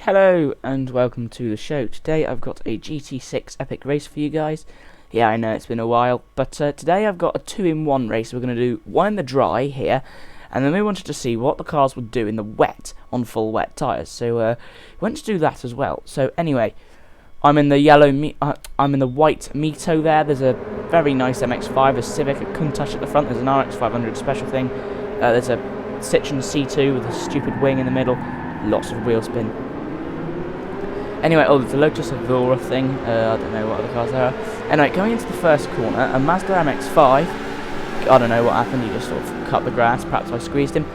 Hello and welcome to the show. Today I've got a Gt6 epic race for you guys. Yeah, I know it's been a while, but today I've got a 2-in-1 race. We're going to do one in the dry here, and then we wanted to see what the cars would do in the wet on full wet tyres. So we went to do that as well. So anyway, I'm in the I'm in the white Mito there. There's a very nice MX-5, a Civic, a Countach at the front. There's an RX-500 special thing. There's a Citroen C2 with a stupid wing in the middle. Lots of wheel spin. Anyway, there's a Lotus Evora thing. I don't know what other cars there are. Anyway, going into the first corner, a Mazda MX-5. I don't know what happened. He just sort of cut the grass. Perhaps I squeezed him.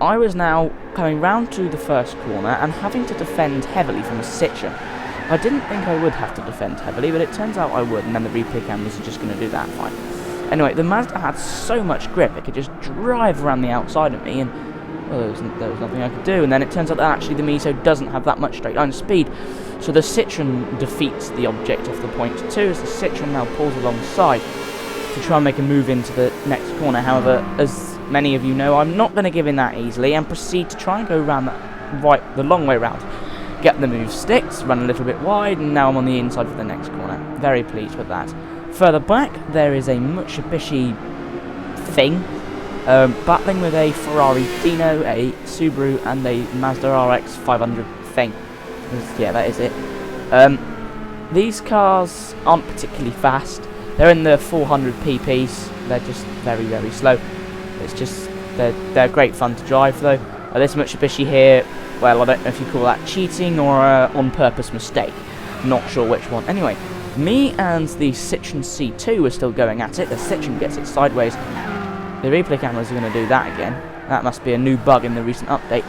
I was now coming round to the first corner and having to defend heavily from a Citroen. I didn't think I would have to defend heavily, but it turns out I would, and then the replay cameras are just going to do that fine. Anyway, the Mazda had so much grip, it could just drive around the outside of me, and well, there was nothing I could do. And then it turns out that actually the Mito doesn't have that much straight line speed, so the Citroen defeats the object off the point too, as the Citroen now pulls alongside to try and make a move into the next corner. However, as many of you know, I'm not going to give in that easily and proceed to try and go around that the long way round. Get the move sticks, run a little bit wide, and now I'm on the inside for the next corner. Very pleased with that. Further back, there is a Mitsubishi thing, battling with a Ferrari Dino, a Subaru, and a Mazda RX 500 thing. Yeah, that is it. These cars aren't particularly fast. They're in the 400 pp's. They're just very, very slow. It's just, they're great fun to drive though. This Mitsubishi here, well, I don't know if you call that cheating or on-purpose mistake. Not sure which one. Anyway, me and the Citroen C2 are still going at it. The Citroen gets it sideways. The replay cameras are going to do that again. That must be a new bug in the recent update.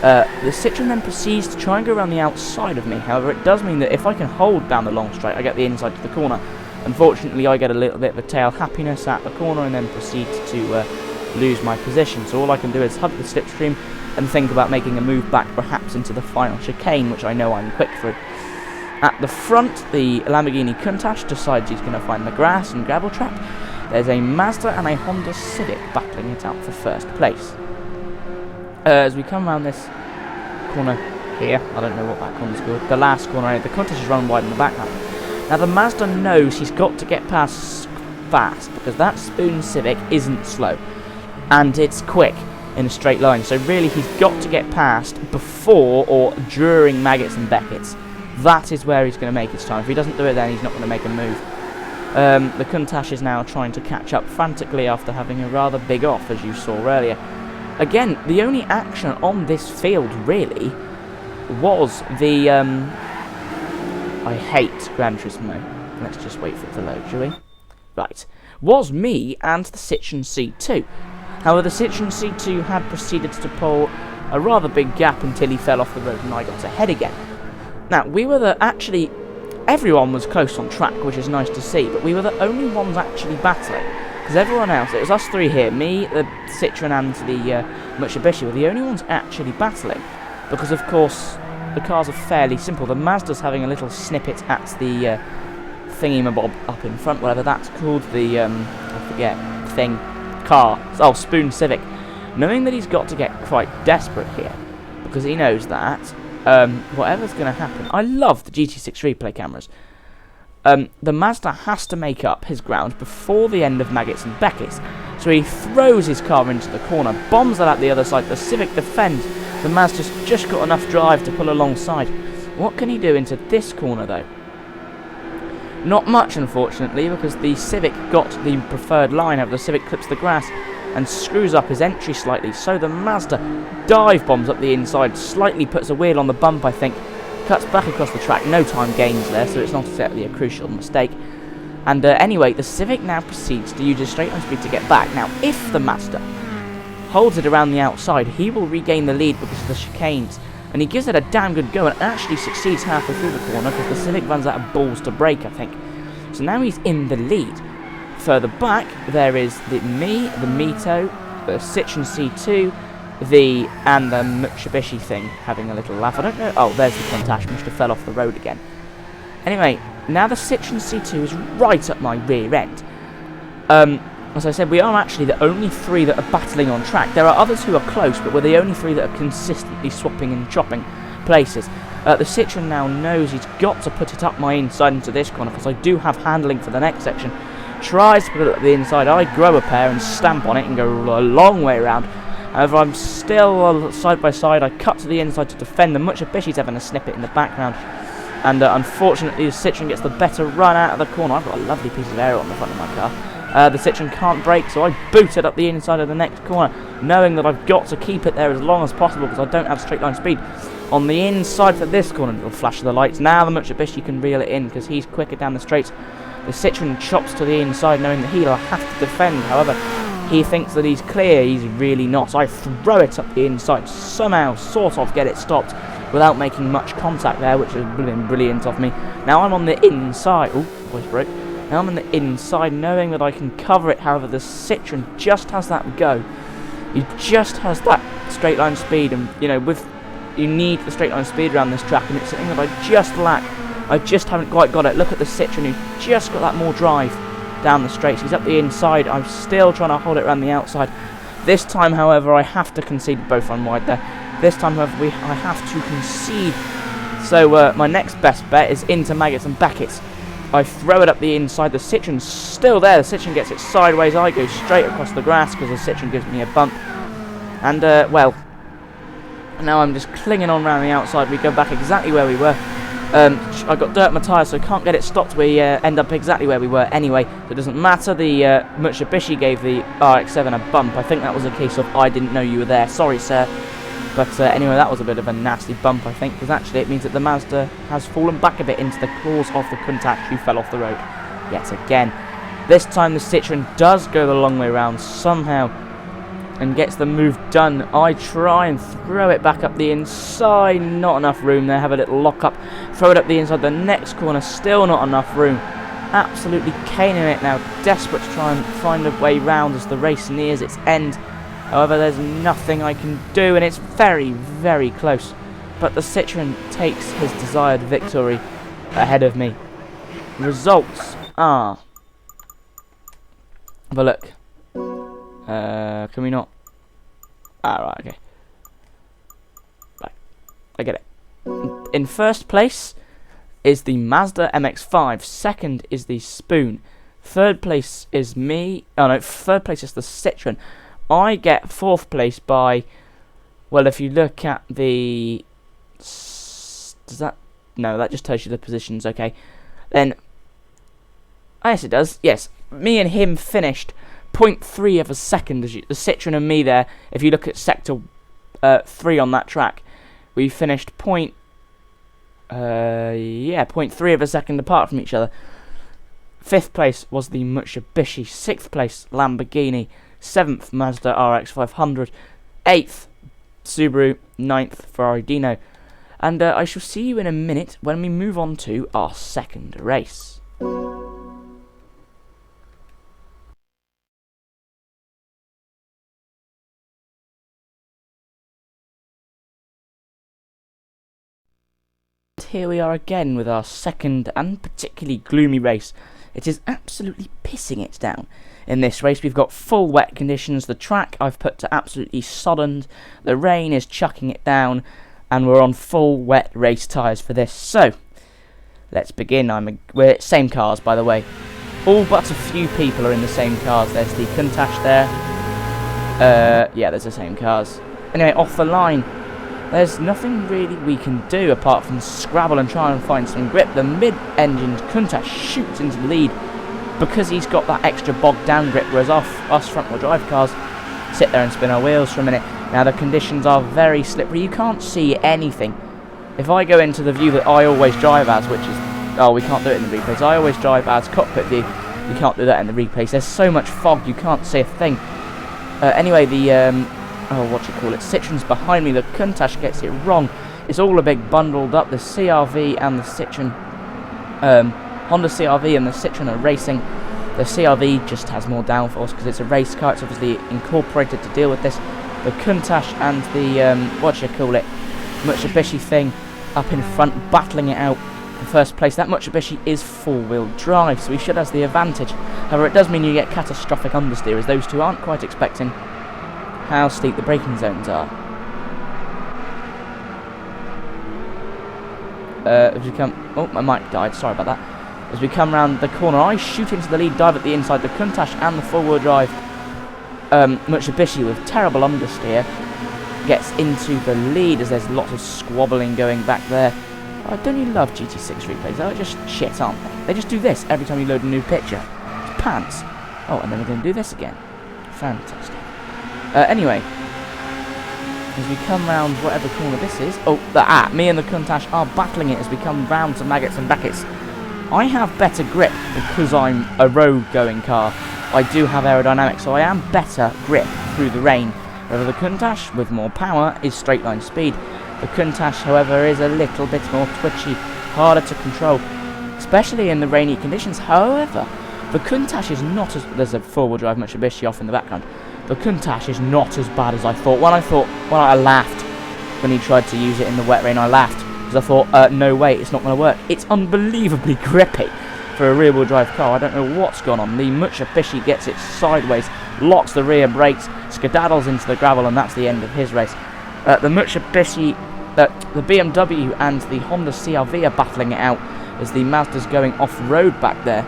The Citroen then proceeds to try and go around the outside of me. However, it does mean that if I can hold down the long straight, I get the inside to the corner. Unfortunately, I get a little bit of a tail happiness at the corner and then proceed to lose my position. So all I can do is hug the slipstream and think about making a move back, perhaps into the final chicane, which I know I'm quick for. At the front, the Lamborghini Countach decides he's going to find the grass and gravel trap. There's a Mazda and a Honda Civic battling it out for first place. As we come around this corner here, I don't know what that corner's called, the last corner, the Countach is running wide in the background. Now the Mazda knows he's got to get past fast, because that Spoon Civic isn't slow, and it's quick in a straight line, so really he's got to get past before or during Maggots and Beckett's. That is where he's going to make his time. If he doesn't do it then, he's not going to make a move. The Countach is now trying to catch up frantically after having a rather big off, as you saw earlier. Again, the only action on this field, really, was the... I hate Gran Turismo. Let's just wait for it to load, shall we? Right. Was me and the Citroen C2. However, the Citroen C2 had proceeded to pull a rather big gap until he fell off the road and I got ahead again. Now, we were actually, everyone was close on track, which is nice to see, but we were the only ones actually battling. Because everyone else, it was us three here, me, the Citroen and the Mitsubishi, were the only ones actually battling. Because, of course, the cars are fairly simple. The Mazda's having a little snippet at the thingy-mabob up in front, whatever that's called, the, I forget, thing, car. Oh, Spoon Civic. Knowing that he's got to get quite desperate here, because he knows that, whatever's going to happen. I love the Gt6 replay cameras. The Mazda has to make up his ground before the end of Maggots and Beckett's. So he throws his car into the corner, bombs that at the other side. The Civic defends. The Mazda's just got enough drive to pull alongside. What can he do into this corner, though? Not much, unfortunately, because the Civic got the preferred line. However, the Civic clips the grass and screws up his entry slightly. So the Mazda dive bombs up the inside, slightly puts a wheel on the bump, I think. Cuts back across the track, no time gains there, so it's not exactly a crucial mistake. And anyway, the Civic now proceeds to use his straight line speed to get back. Now, if the Mazda holds it around the outside, he will regain the lead because of the chicanes. And he gives it a damn good go and actually succeeds halfway through the corner because the Civic runs out of balls to brake, I think. So now he's in the lead. Further back, there is the Mito, the Citroen C2, and the Mitsubishi thing having a little laugh. I don't know. Oh, there's the Countach, must have fell off the road again. Anyway, now the Citroen C2 is right up my rear end. As I said, we are actually the only three that are battling on track. There are others who are close, but we're the only three that are consistently swapping and chopping places. The Citroen now knows he's got to put it up my inside into this corner, because I do have handling for the next section. Tries to put it up the inside. I grow a pair and stamp on it and go a long way around. However, I'm still side by side. I cut to the inside to defend. The Mitsubishi's having a snippet in the background. And unfortunately, the Citroen gets the better run out of the corner. I've got a lovely piece of air on the front of my car. The Citroen can't brake, so I boot it up the inside of the next corner, knowing that I've got to keep it there as long as possible because I don't have straight line speed. On the inside for this corner, little flash of the lights. Now the Mitsubishi can reel it in because he's quicker down the straights. The Citroen chops to the inside, knowing that he'll have to defend. However, he thinks that he's clear. He's really not. I throw it up the inside, somehow, sort of get it stopped without making much contact there, which has been brilliant of me. Now I'm on the inside. Oh, voice broke. Now I'm on the inside, knowing that I can cover it. However, the Citroen just has that go. He just has that straight line speed, and you need the straight line speed around this track, and it's something that I just lack. I just haven't quite got it. Look at the Citroen, who's just got that more drive down the straights. He's up the inside. I'm still trying to hold it around the outside. This time, however, I have to concede both on wide there. This time, however, I have to concede. So my next best bet is into Maggots and Beckets. I throw it up the inside. The Citroen's still there. The Citroen gets it sideways. I go straight across the grass because the Citroen gives me a bump. And, well, now I'm just clinging on around the outside. We go back exactly where we were. I got dirt in my tyres, so I can't get it stopped. We end up exactly where we were anyway, so it doesn't matter. The Mitsubishi gave the RX-7 a bump. I think that was a case of, I didn't know you were there, sorry sir. But anyway, that was a bit of a nasty bump, I think, because actually it means that the Mazda has fallen back a bit into the claws of the Countach, who fell off the road yet again. This time the Citroen does go the long way around somehow and gets the move done. I try and throw it back up the inside, not enough room there, have a little lock up, throw it up the inside the next corner, still not enough room. Absolutely caning it now, desperate to try and find a way round as the race nears its end. However, there's nothing I can do, and it's very, very close. But the Citroen takes his desired victory ahead of me. Results are... Have a look. Can we not? Ah, right, okay. Right, I get it. In first place is the Mazda MX-5. Second is the Spoon. Third place is me. Oh no, third place is the Citroen. I get fourth place by, well, if you look at the... Does that... No, that just tells you the positions, okay. Then... Oh, yes, it does. Yes, me and him finished 0.3 of a second, the Citroen and me there. If you look at sector 3 on that track, we finished 0.3 of a second apart from each other. Fifth place was the Mitsubishi. Sixth place, Lamborghini. Seventh, Mazda RX 500. Eighth, Subaru. Ninth, Ferrari Dino. And I shall see you in a minute when we move on to our second race. Here we are again with our second and particularly gloomy race. It is absolutely pissing it down. In this race we've got full wet conditions. The track I've put to absolutely soddened. The rain is chucking it down, and we're on full wet race tyres for this. So let's begin. We're same cars, by the way. All but a few people are in the same cars. There's the Countach there. Yeah, there's the same cars. Anyway, off the line. There's nothing really we can do apart from scrabble and try and find some grip. The mid-engined Countach shoots into the lead because he's got that extra bogged down grip, whereas us front-wheel drive cars sit there and spin our wheels for a minute. Now the conditions are very slippery. You can't see anything. If I go into the view that I always drive as, which is... Oh, we can't do it in the replays. I always drive as cockpit view. You can't do that in the replays. There's so much fog you can't see a thing. Anyway, the... Citroen's behind me. The Countach gets it wrong. It's all a big bundled up. The CRV and the Citroen, Honda CRV and the Citroen are racing. The CRV just has more downforce because it's a race car. It's obviously incorporated to deal with this. The Countach and the Mitsubishi thing up in front, battling it out for first place. That Mitsubishi is four-wheel drive, so he should have the advantage. However, it does mean you get catastrophic understeer, as those two aren't quite expecting how steep the braking zones are. As we come... Oh, my mic died, sorry about that. As we come round the corner, I shoot into the lead, dive at the inside. The Countach and the four-wheel drive Mitsubishi with terrible understeer gets into the lead as there's lots of squabbling going back there. Oh, don't you love GT6 replays? They're just shit, aren't they? They just do this every time you load a new picture. It's pants. Oh, and then we're going to do this again. Fantastic. Anyway, as we come round whatever corner this is... Oh, me and the Countach are battling it as we come round to Maggots and Beckets. I have better grip because I'm a road-going car. I do have aerodynamics, so I am better grip through the rain. However, the Countach, with more power, is straight-line speed. The Countach, however, is a little bit more twitchy, harder to control, especially in the rainy conditions. However, the Countach is not as... There's a four-wheel drive Mitsubishi off in the background. The Countach is not as bad as I thought. When I laughed when he tried to use it in the wet rain, I laughed because I thought, no way, it's not going to work. It's unbelievably grippy for a rear-wheel drive car. I don't know what's gone on. The Mitsubishi gets it sideways, locks the rear brakes, skedaddles into the gravel, and that's the end of his race. The Mitsubishi, the BMW and the Honda CR-V are battling it out as the Mazda's going off-road back there.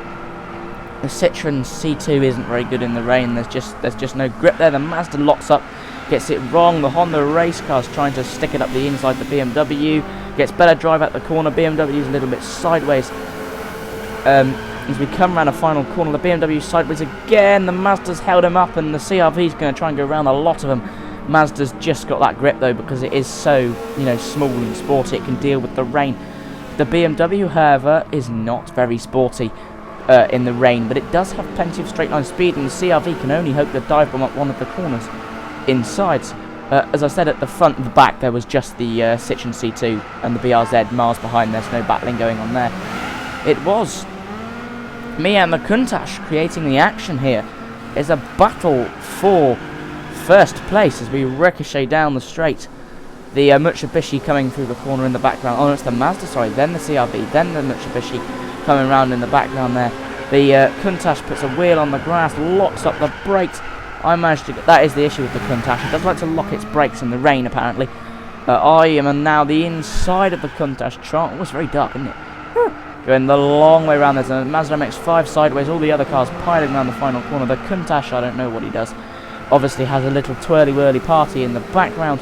The Citroen C2 isn't very good in the rain. There's just no grip there. The Mazda locks up, gets it wrong. The Honda race car's trying to stick it up the inside. The BMW gets better drive at the corner. BMW is a little bit sideways. As we come around a final corner, the BMW sideways again. The Mazda's held him up, and the CR-V's going to try and go around a lot of them. Mazda's just got that grip though, because it is so, small and sporty. It can deal with the rain. The BMW, however, is not very sporty in the rain, but it does have plenty of straight line speed, and the CR-V can only hope to dive bomb up one of the corners inside. As I said, at the front and the back there was just the Citroen C2 and the BRZ miles behind. There's no battling going on there. It was me and the Countach creating the action here. It's a battle for first place as we ricochet down the straight. The Mitsubishi coming through the corner in the background. Oh, no, it's the Mazda, sorry. Then the CR-V, then the Mitsubishi coming round in the background there. The Countach puts a wheel on the grass, locks up the brakes. I managed to get... That is the issue with the Countach. It does like to lock its brakes in the rain, apparently. I am now the inside of the Countach. Oh, it's very dark, isn't it? Going the long way around. There's a Mazda MX-5 sideways. All the other cars piling around the final corner. The Countach, I don't know what he does. Obviously has a little twirly-whirly party in the background.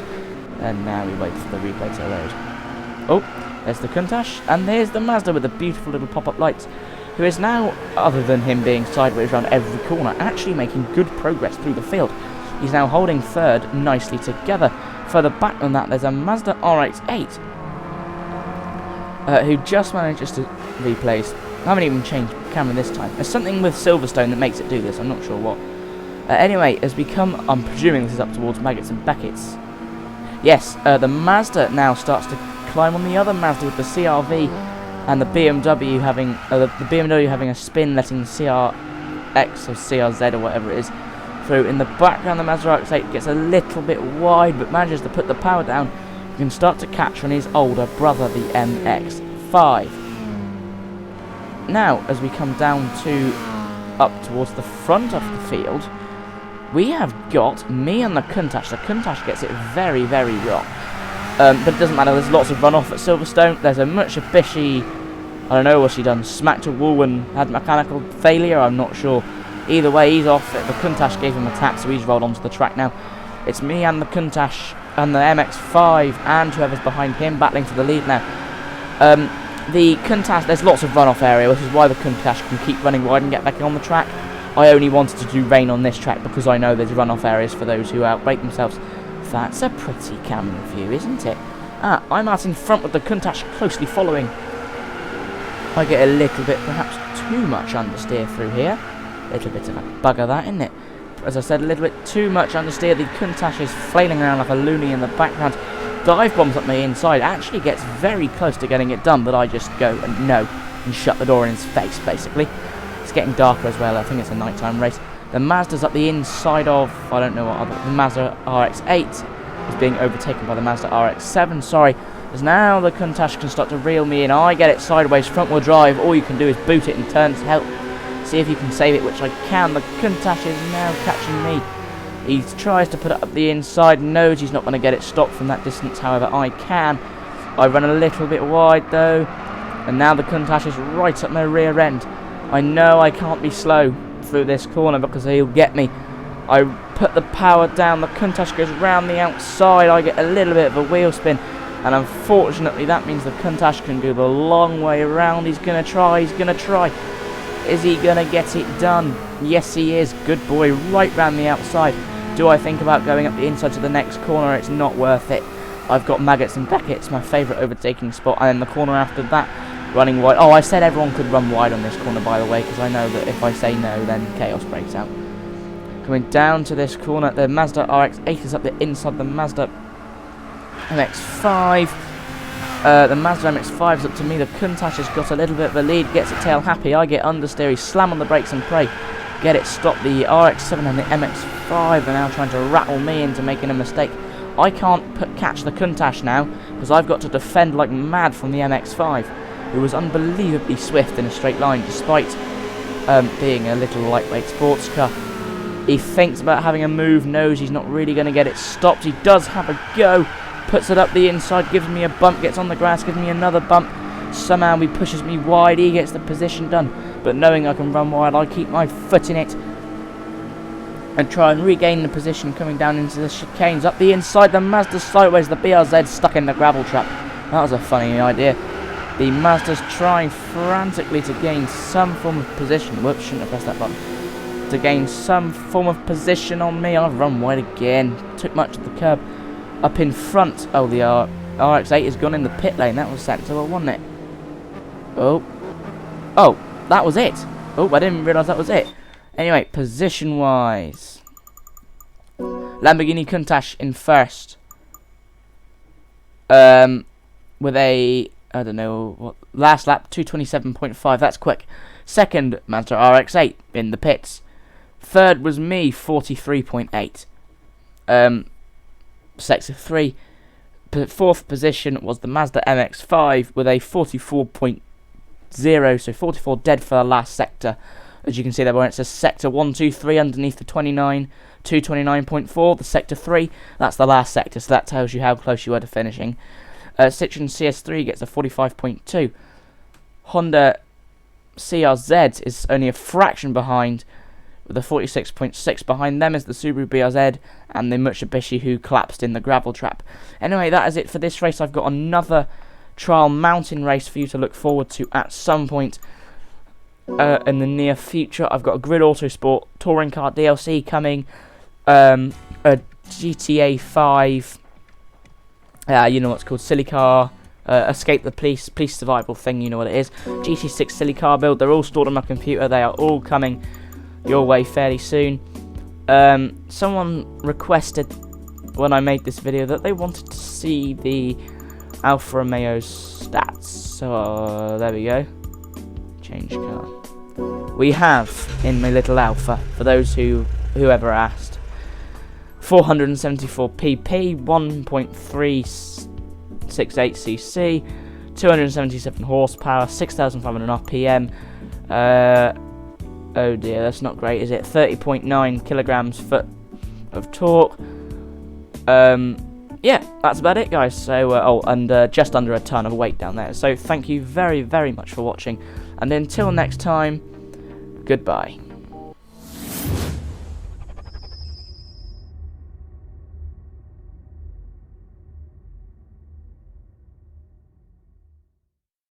And now we wait for the replay to load. Oh, there's the Countach, and there's the Mazda with the beautiful little pop-up lights, who is now, other than him being sideways around every corner, actually making good progress through the field. He's now holding third nicely together. Further back than that, there's a Mazda RX-8, who just manages to replace. I haven't even changed camera this time. There's something with Silverstone that makes it do this, I'm not sure what. Anyway, as we come, I'm presuming this is up towards Maggots and Beckets. Yes, the Mazda now starts to climb on the other Mazda with the CR-V and the BMW having a spin, letting the CRX or CRZ or whatever it is through. In the background, the Mazda RX-8 gets a little bit wide, but manages to put the power down. You can start to catch on his older brother, the MX-5. Now, as we come down to up towards the front of the field, we have got me and the Countach. The Countach gets it very, very wrong. But it doesn't matter, there's lots of runoff at Silverstone. There's a Mitsubishi, I don't know what she done, smacked a wall and had mechanical failure, I'm not sure. Either way, he's off. The Countach gave him a tap, so he's rolled onto the track now. It's me and the Countach and the MX-5 and whoever's behind him battling for the lead now. The Countach, there's lots of runoff area, which is why the Countach can keep running wide and get back on the track. I only wanted to do rain on this track because I know there's runoff areas for those who outbrake themselves. That's a pretty camera view, isn't it? I'm out in front with the Countach closely following. I get a little bit, perhaps too much understeer through here. A little bit of a bugger that, isn't it? As I said, a little bit too much understeer. The Countach is flailing around like a loony in the background. Dive bombs up the inside. Actually gets very close to getting it done, but I just go and no, and shut the door in his face, basically. It's getting darker as well. I think it's a nighttime race. The Mazda's up the inside of, I don't know what other, the Mazda RX-8 is being overtaken by the Mazda RX-7, sorry. As now the Countach can start to reel me in. I get it sideways, front wheel drive. All you can do is boot it and turn to help. See if you can save it, which I can. The Countach is now catching me. He tries to put it up the inside, knows he's not going to get it stopped from that distance, however I can. I run a little bit wide though, and now the Countach is right up my rear end. I know I can't be slow through this corner because he'll get me. I put the power down, the Countach goes round the outside, I get a little bit of a wheel spin, and unfortunately that means the Countach can go the long way around. He's going to try. Is he going to get it done? Yes, he is. Good boy, right round the outside. Do I think about going up the inside to the next corner? It's not worth it. I've got Maggots and Beckett's my favourite overtaking spot, and then the corner after that, running wide. Oh, I said everyone could run wide on this corner, by the way, because I know that if I say no, then chaos breaks out. Coming down to this corner, the Mazda RX-8 is up the inside the Mazda MX-5. The Mazda MX-5 is up to me. The Countach has got a little bit of a lead, gets a tail happy. I get understeer, slam on the brakes and pray. Get it stopped. The RX-7 and the MX-5 are now trying to rattle me into making a mistake. I can't catch the Countach now because I've got to defend like mad from the MX-5, who was unbelievably swift in a straight line despite being a little lightweight sports car. He thinks about having a move, knows he's not really going to get it stopped. He does have a go. Puts it up the inside, gives me a bump, gets on the grass, gives me another bump. Somehow he pushes me wide, he gets the position done. But knowing I can run wide, I keep my foot in it and try and regain the position coming down into the chicanes. Up the inside, the Mazda sideways, the BRZ stuck in the gravel trap. That was a funny idea. The Mazda's trying frantically to gain some form of position. Whoops, shouldn't have pressed that button. To gain some form of position on me. I've run wide again. Took much of the curb. Up in front, oh, the RX-8 has gone in the pit lane. That was sensible, wasn't it? Oh, that was it. Oh, I didn't realise that was it. Anyway, position-wise, Lamborghini Countach in first, with a, I don't know what, last lap 2:27.5. That's quick. Second, Mazda RX-8 in the pits. Third was me, 43.8. Sector 3. Fourth position was the Mazda MX-5 with a 44.0, so 44 dead for the last sector. As you can see there where it says sector 1, 2, 3 underneath the 29, 229.4, the sector 3, that's the last sector, so that tells you how close you were to finishing. Citroen CS3 gets a 45.2. Honda CRZ is only a fraction behind, with a 46.6. Behind them is the Subaru BRZ and the Mitsubishi, who collapsed in the gravel trap. Anyway, that is it for this race. I've got another trial mountain race for you to look forward to at some point in the near future. I've got a Grid Autosport touring car DLC coming, a GTA 5, you know what's called, silly car, escape the police survival thing, you know what it is, Gt6 silly car build. They're all stored on my computer. They are all coming your way fairly soon. Someone requested when I made this video that they wanted to see the Alfa Romeo's stats, so there we go. Change car. We have in my little Alfa, for those whoever asked, 474 pp, 1.368 cc, 277 horsepower, 6,500 rpm. Oh dear, that's not great, is it? 30.9 kilograms foot of torque. Yeah, that's about it, guys. So, just under a ton of weight down there. So, thank you very, very much for watching. And until next time, goodbye.